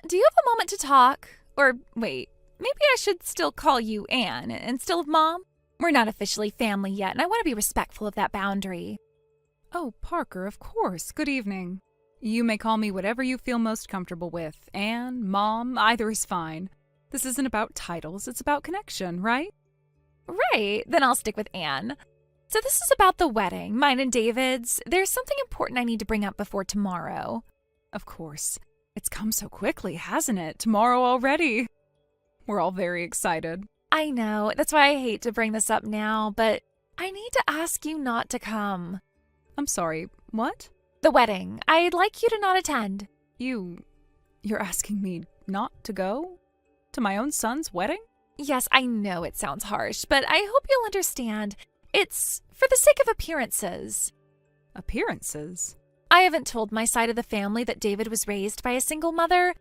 do you have a moment to talk? Or wait, maybe I should still call you Anne instead of Mom? We're not officially family yet, and I want to be respectful of that boundary. Oh, Parker, of course. Good evening. You may call me whatever you feel most comfortable with. Anne, Mom, either is fine. This isn't about titles, it's about connection, right? Right, then I'll stick with Anne. So this is about the wedding, mine and David's. There's something important I need to bring up before tomorrow. Of course. It's come so quickly, hasn't it? Tomorrow already. We're all very excited. I know, that's why I hate to bring this up now, but I need to ask you not to come. I'm sorry, what? The wedding. I'd like you to not attend. You're asking me not to go? To my own son's wedding? Yes, I know it sounds harsh, but I hope you'll understand. It's for the sake of appearances. Appearances? I haven't told my side of the family that David was raised by a single mother.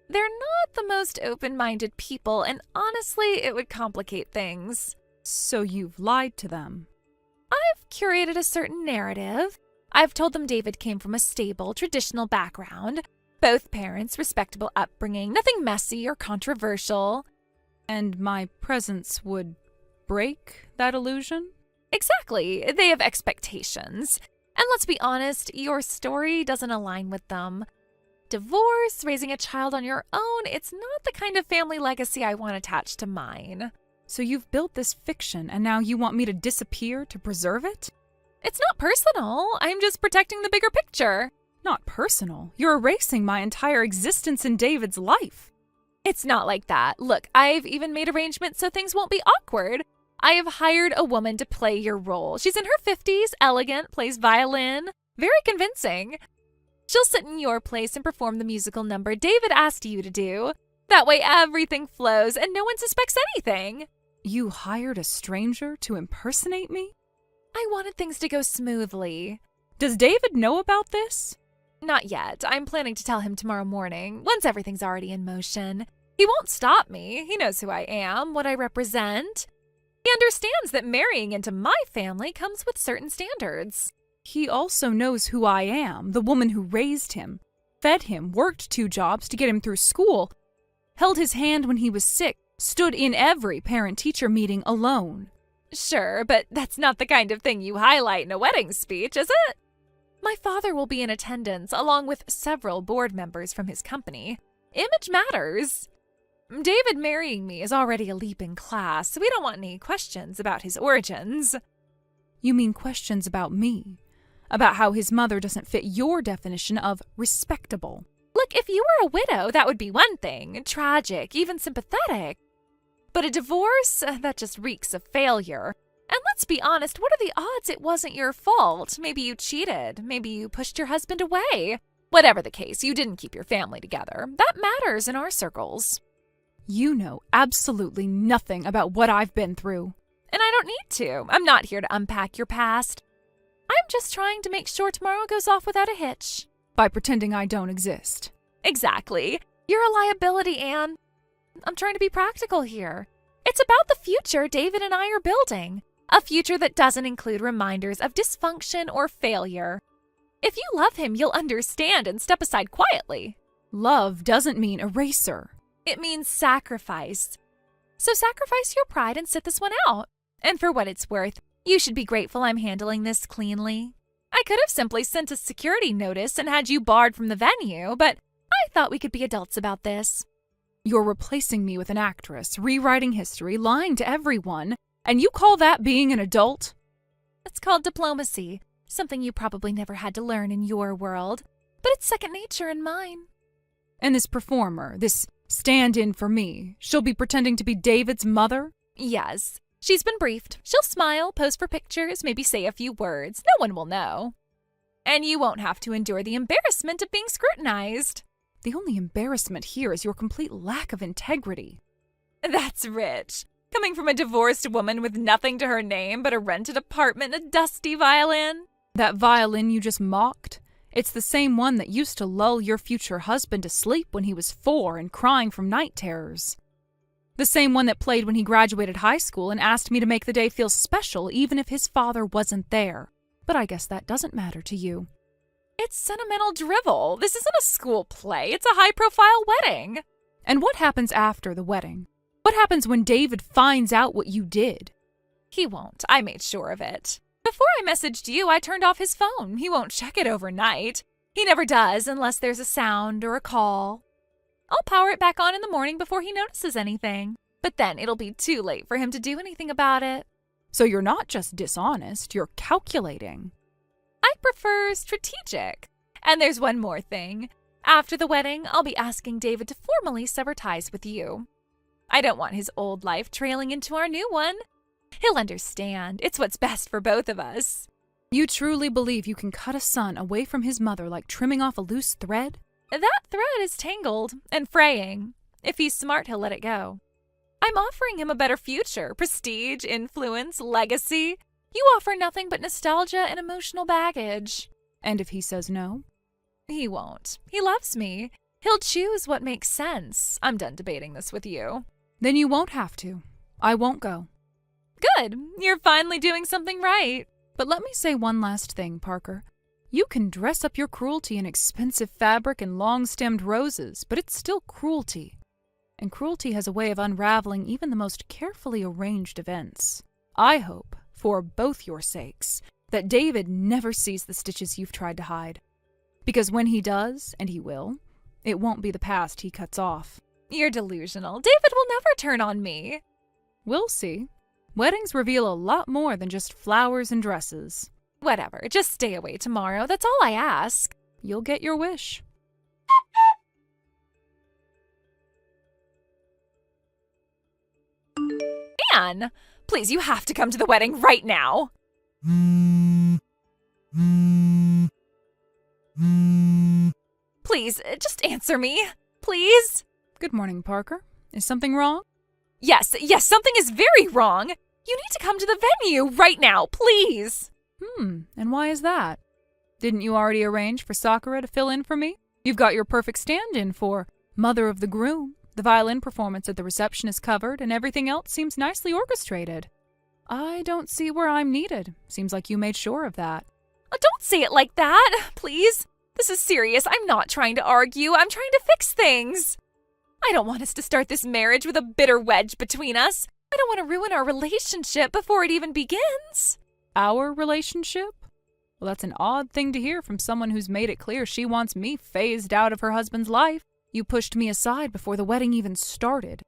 They're not the most open-minded people, and honestly, it would complicate things. So you've lied to them? I've curated a certain narrative. I've told them David came from a stable, traditional background. Both parents, respectable upbringing, nothing messy or controversial. And my presence would break that illusion? Exactly. They have expectations. And let's be honest, your story doesn't align with them. Divorce, raising a child on your own, it's not the kind of family legacy I want attached to mine. So you've built this fiction and now you want me to disappear to preserve it? It's not personal. I'm just protecting the bigger picture. Not personal. You're erasing my entire existence in David's life. It's not like that. Look, I've even made arrangements so things won't be awkward. I have hired a woman to play your role. She's in her 50s, elegant, plays violin. Very convincing. She'll sit in your place and perform the musical number David asked you to do. That way everything flows and no one suspects anything. You hired a stranger to impersonate me? I wanted things to go smoothly. Does David know about this? Not yet. I'm planning to tell him tomorrow morning, once everything's already in motion. He won't stop me. He knows who I am, what I represent. He understands that marrying into my family comes with certain standards. He also knows who I am, the woman who raised him, fed him, worked 2 jobs to get him through school, held his hand when he was sick, stood in every parent-teacher meeting alone. Sure, but that's not the kind of thing you highlight in a wedding speech, is it? My father will be in attendance, along with several board members from his company. Image matters. David marrying me is already a leap in class, so we don't want any questions about his origins. You mean questions about me? About how his mother doesn't fit your definition of respectable? Look, if you were a widow, that would be one thing. Tragic, even sympathetic. But a divorce? That just reeks of failure. And let's be honest, what are the odds it wasn't your fault? Maybe you cheated. Maybe you pushed your husband away. Whatever the case, you didn't keep your family together. That matters in our circles. You know absolutely nothing about what I've been through. And I don't need to. I'm not here to unpack your past. I'm just trying to make sure tomorrow goes off without a hitch. By pretending I don't exist. Exactly. You're a liability, Anne. I'm trying to be practical here. It's about the future David and I are building. A future that doesn't include reminders of dysfunction or failure. If you love him, you'll understand and step aside quietly. Love doesn't mean eraser. It means sacrifice. So sacrifice your pride and sit this one out. And for what it's worth, you should be grateful I'm handling this cleanly. I could have simply sent a security notice and had you barred from the venue, but I thought we could be adults about this. You're replacing me with an actress, rewriting history, lying to everyone, and you call that being an adult? It's called diplomacy, something you probably never had to learn in your world, but it's second nature in mine. And this performer, this stand-in for me, she'll be pretending to be David's mother? Yes. She's been briefed. She'll smile, pose for pictures, maybe say a few words. No one will know. And you won't have to endure the embarrassment of being scrutinized. The only embarrassment here is your complete lack of integrity. That's rich. Coming from a divorced woman with nothing to her name but a rented apartment and a dusty violin. That violin you just mocked? It's the same one that used to lull your future husband to sleep when he was 4 and crying from night terrors. The same one that played when he graduated high school and asked me to make the day feel special even if his father wasn't there. But I guess that doesn't matter to you. It's sentimental drivel. This isn't a school play. It's a high-profile wedding. And what happens after the wedding? What happens when David finds out what you did? He won't. I made sure of it. Before I messaged you, I turned off his phone. He won't check it overnight. He never does unless there's a sound or a call. I'll power it back on in the morning before he notices anything. But then it'll be too late for him to do anything about it. So you're not just dishonest, you're calculating. I prefer strategic. And there's one more thing. After the wedding, I'll be asking David to formally sever ties with you. I don't want his old life trailing into our new one. He'll understand. It's what's best for both of us. You truly believe you can cut a son away from his mother like trimming off a loose thread? That thread is tangled and fraying. If he's smart, he'll let it go. I'm offering him a better future, prestige, influence, legacy. You offer nothing but nostalgia and emotional baggage. And if he says no? He won't. He loves me. He'll choose what makes sense. I'm done debating this with you. Then you won't have to. I won't go. Good. You're finally doing something right. But let me say one last thing, Parker. You can dress up your cruelty in expensive fabric and long-stemmed roses, but it's still cruelty. And cruelty has a way of unraveling even the most carefully arranged events. I hope, for both your sakes, that David never sees the stitches you've tried to hide. Because when he does, and he will, it won't be the past he cuts off. You're delusional. David will never turn on me. We'll see. Weddings reveal a lot more than just flowers and dresses. Whatever, just stay away tomorrow. That's all I ask. You'll get your wish. Anne, please, you have to come to the wedding right now. Please, just answer me. Please? Good morning, Parker. Is something wrong? Yes, something is very wrong. You need to come to the venue right now, please. And why is that? Didn't you already arrange for Sakura to fill in for me? You've got your perfect stand-in for Mother of the Groom. The violin performance at the reception is covered, and everything else seems nicely orchestrated. I don't see where I'm needed. Seems like you made sure of that. Don't say it like that, please. This is serious. I'm not trying to argue. I'm trying to fix things. I don't want us to start this marriage with a bitter wedge between us. I don't want to ruin our relationship before it even begins. Our relationship? Well, that's an odd thing to hear from someone who's made it clear she wants me phased out of her husband's life. You pushed me aside before the wedding even started.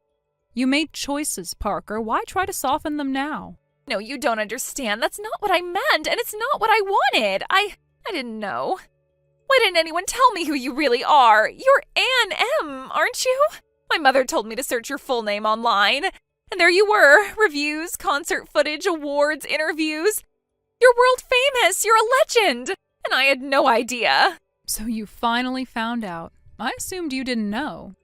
You made choices, Parker. Why try to soften them now? No, you don't understand. That's not what I meant, and it's not what I wanted. I didn't know. Why didn't anyone tell me who you really are? You're Anne M., aren't you? My mother told me to search your full name online. And there you were. Reviews, concert footage, awards, interviews. You're world famous. You're a legend. And I had no idea. So you finally found out. I assumed you didn't know.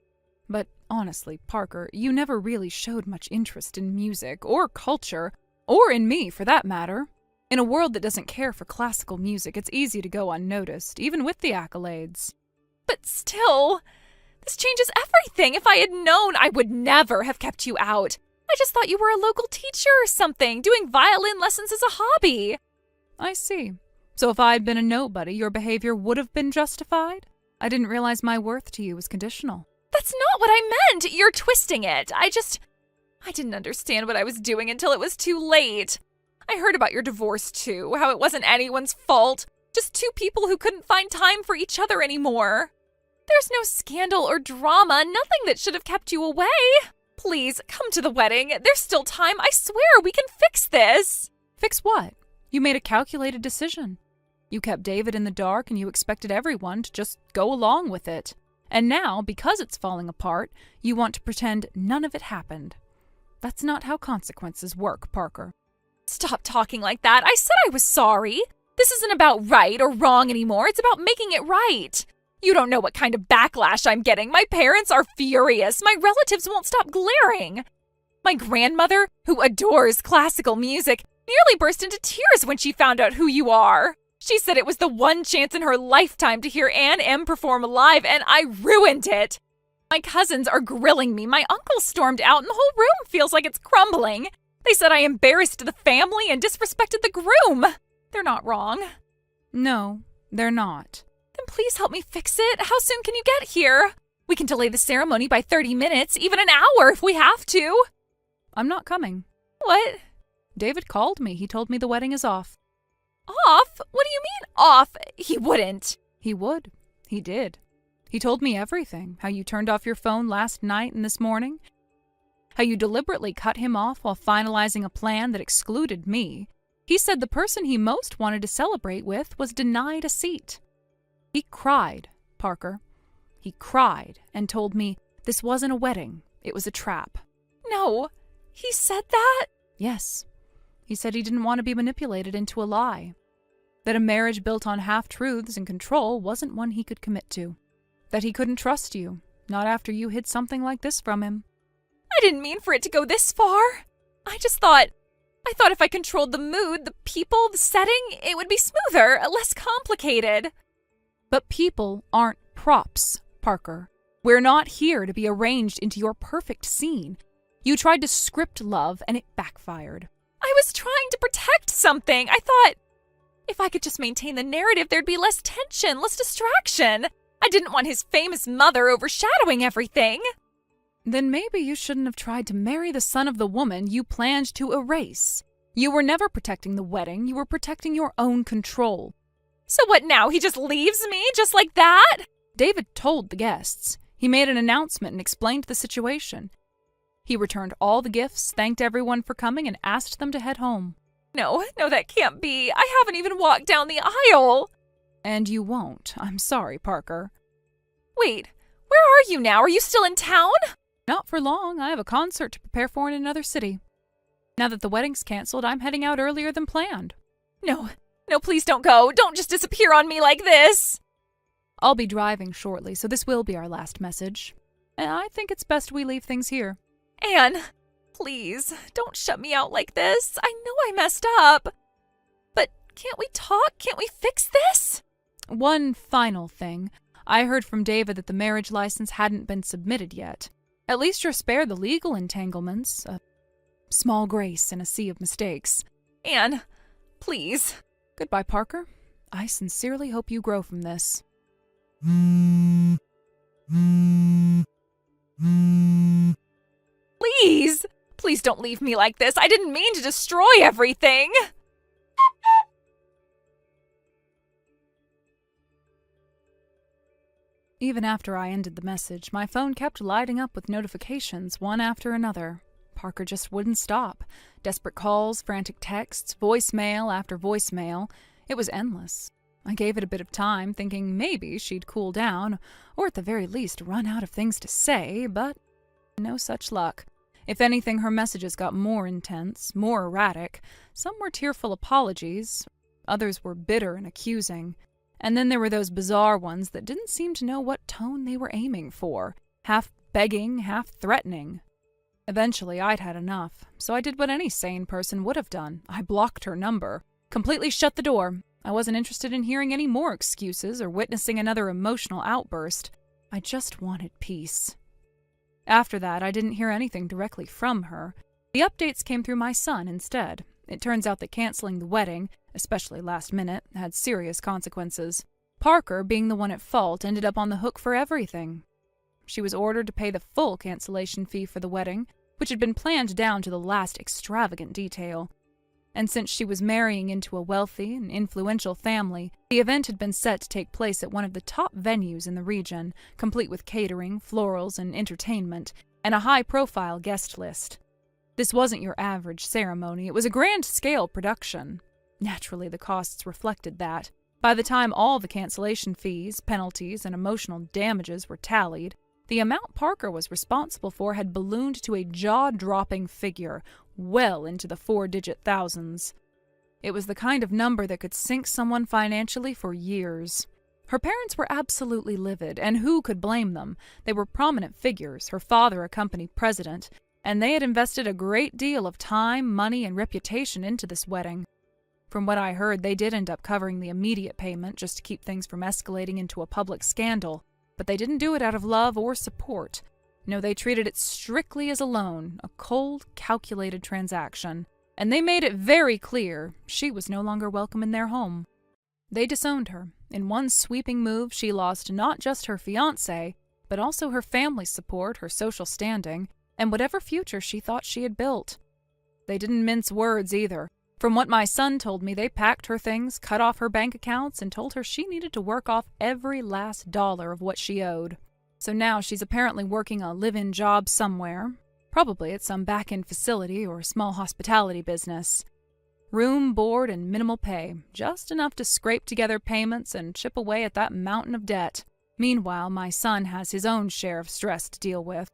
But honestly, Parker, you never really showed much interest in music or culture, or in me for that matter. In a world that doesn't care for classical music, it's easy to go unnoticed, even with the accolades. But still, this changes everything. If I had known, I would never have kept you out. I just thought you were a local teacher or something, doing violin lessons as a hobby. I see. So if I'd been a nobody, your behavior would have been justified? I didn't realize my worth to you was conditional. That's not what I meant. You're twisting it. I didn't understand what I was doing until it was too late. I heard about your divorce too, how it wasn't anyone's fault. Just two people who couldn't find time for each other anymore. There's no scandal or drama, nothing that should have kept you away. Please, come to the wedding. There's still time. I swear we can fix this. Fix what? You made a calculated decision. You kept David in the dark and you expected everyone to just go along with it. And now, because it's falling apart, you want to pretend none of it happened. That's not how consequences work, Parker. Stop talking like that. I said I was sorry. This isn't about right or wrong anymore. It's about making it right. You don't know what kind of backlash I'm getting. My parents are furious. My relatives won't stop glaring. My grandmother, who adores classical music, nearly burst into tears when she found out who you are. She said it was the one chance in her lifetime to hear Anne M. perform live, and I ruined it. My cousins are grilling me. My uncle stormed out, and the whole room feels like it's crumbling. They said I embarrassed the family and disrespected the groom. They're not wrong. No, they're not. please help me fix it. How soon can you get here? We can delay the ceremony by 30 minutes, even an hour if we have to. I'm not coming. What? David called me. He told me the wedding is off. Off? What do you mean off? He wouldn't. He would. He did. He told me everything. How you turned off your phone last night and this morning. How you deliberately cut him off while finalizing a plan that excluded me. He said the person he most wanted to celebrate with was denied a seat. He cried, Parker. He cried and told me this wasn't a wedding. It was a trap. No, he said that? Yes. He said he didn't want to be manipulated into a lie. That a marriage built on half-truths and control wasn't one he could commit to. That he couldn't trust you, not after you hid something like this from him. I didn't mean for it to go this far. I thought if I controlled the mood, the people, the setting, it would be smoother, less complicated. But people aren't props, Parker. We're not here to be arranged into your perfect scene. You tried to script love and it backfired. I was trying to protect something. I thought if I could just maintain the narrative, there'd be less tension, less distraction. I didn't want his famous mother overshadowing everything. Then maybe you shouldn't have tried to marry the son of the woman you planned to erase. You were never protecting the wedding. You were protecting your own control. So what now? He just leaves me just like that? David told the guests. He made an announcement and explained the situation. He returned all the gifts, thanked everyone for coming, and asked them to head home. No, that can't be. I haven't even walked down the aisle. And you won't. I'm sorry, Parker. Wait, where are you now? Are you still in town? Not for long. I have a concert to prepare for in another city. Now that the wedding's canceled, I'm heading out earlier than planned. No, please don't go. Don't just disappear on me like this. I'll be driving shortly, so this will be our last message. And I think it's best we leave things here. Anne, please, don't shut me out like this. I know I messed up. But can't we talk? Can't we fix this? One final thing. I heard from David that the marriage license hadn't been submitted yet. At least you're spared the legal entanglements. A small grace in a sea of mistakes. Anne, please. Goodbye, Parker. I sincerely hope you grow from this. Please don't leave me like this. I didn't mean to destroy everything. Even after I ended the message, my phone kept lighting up with notifications, one after another. Parker just wouldn't stop. Desperate calls, frantic texts, voicemail after voicemail. It was endless. I gave it a bit of time, thinking maybe she'd cool down, or at the very least run out of things to say, but no such luck. If anything, her messages got more intense, more erratic. Some were tearful apologies, others were bitter and accusing. And then there were those bizarre ones that didn't seem to know what tone they were aiming for, half begging, half threatening. Eventually, I'd had enough, so I did what any sane person would have done. I blocked her number, completely shut the door. I wasn't interested in hearing any more excuses or witnessing another emotional outburst. I just wanted peace. After that, I didn't hear anything directly from her. The updates came through my son instead. It turns out that canceling the wedding, especially last minute, had serious consequences. Parker, being the one at fault, ended up on the hook for everything. She was ordered to pay the full cancellation fee for the wedding, which had been planned down to the last extravagant detail. And since she was marrying into a wealthy and influential family, the event had been set to take place at one of the top venues in the region, complete with catering, florals, and entertainment, and a high-profile guest list. This wasn't your average ceremony. It was a grand-scale production. Naturally, the costs reflected that. By the time all the cancellation fees, penalties, and emotional damages were tallied, the amount Parker was responsible for had ballooned to a jaw-dropping figure, well into the 4-digit thousands. It was the kind of number that could sink someone financially for years. Her parents were absolutely livid, and who could blame them? They were prominent figures, her father a company president, and they had invested a great deal of time, money, and reputation into this wedding. From what I heard, they did end up covering the immediate payment just to keep things from escalating into a public scandal, but they didn't do it out of love or support. No, they treated it strictly as a loan, a cold, calculated transaction, and they made it very clear she was no longer welcome in their home. They disowned her. In one sweeping move, she lost not just her fiance, but also her family support, her social standing, and whatever future she thought she had built. They didn't mince words either. From what my son told me, they packed her things, cut off her bank accounts, and told her she needed to work off every last dollar of what she owed. So now she's apparently working a live-in job somewhere, probably at some back-end facility or small hospitality business. Room, board, and minimal pay, just enough to scrape together payments and chip away at that mountain of debt. Meanwhile, my son has his own share of stress to deal with.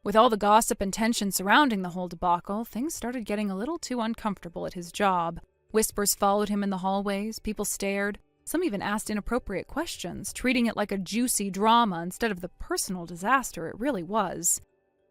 With all the gossip and tension surrounding the whole debacle, things started getting a little too uncomfortable at his job. Whispers followed him in the hallways, people stared, some even asked inappropriate questions, treating it like a juicy drama instead of the personal disaster it really was.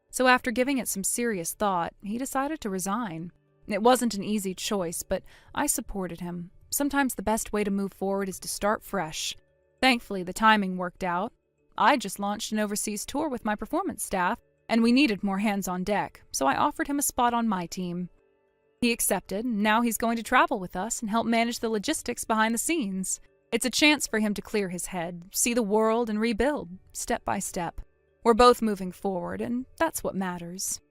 So after giving it some serious thought, he decided to resign. It wasn't an easy choice, but I supported him. Sometimes the best way to move forward is to start fresh. Thankfully, the timing worked out. I just launched an overseas tour with my performance staff, and we needed more hands on deck, so I offered him a spot on my team. He accepted, and now he's going to travel with us and help manage the logistics behind the scenes. It's a chance for him to clear his head, see the world, and rebuild, step by step. We're both moving forward, and that's what matters.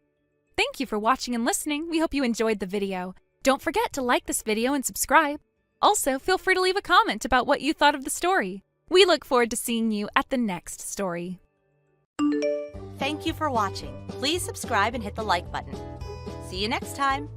Thank you for watching and listening. We hope you enjoyed the video. Don't forget to like this video and subscribe. Also, feel free to leave a comment about what you thought of the story. We look forward to seeing you at the next story. Thank you for watching. Please subscribe and hit the like button. See you next time.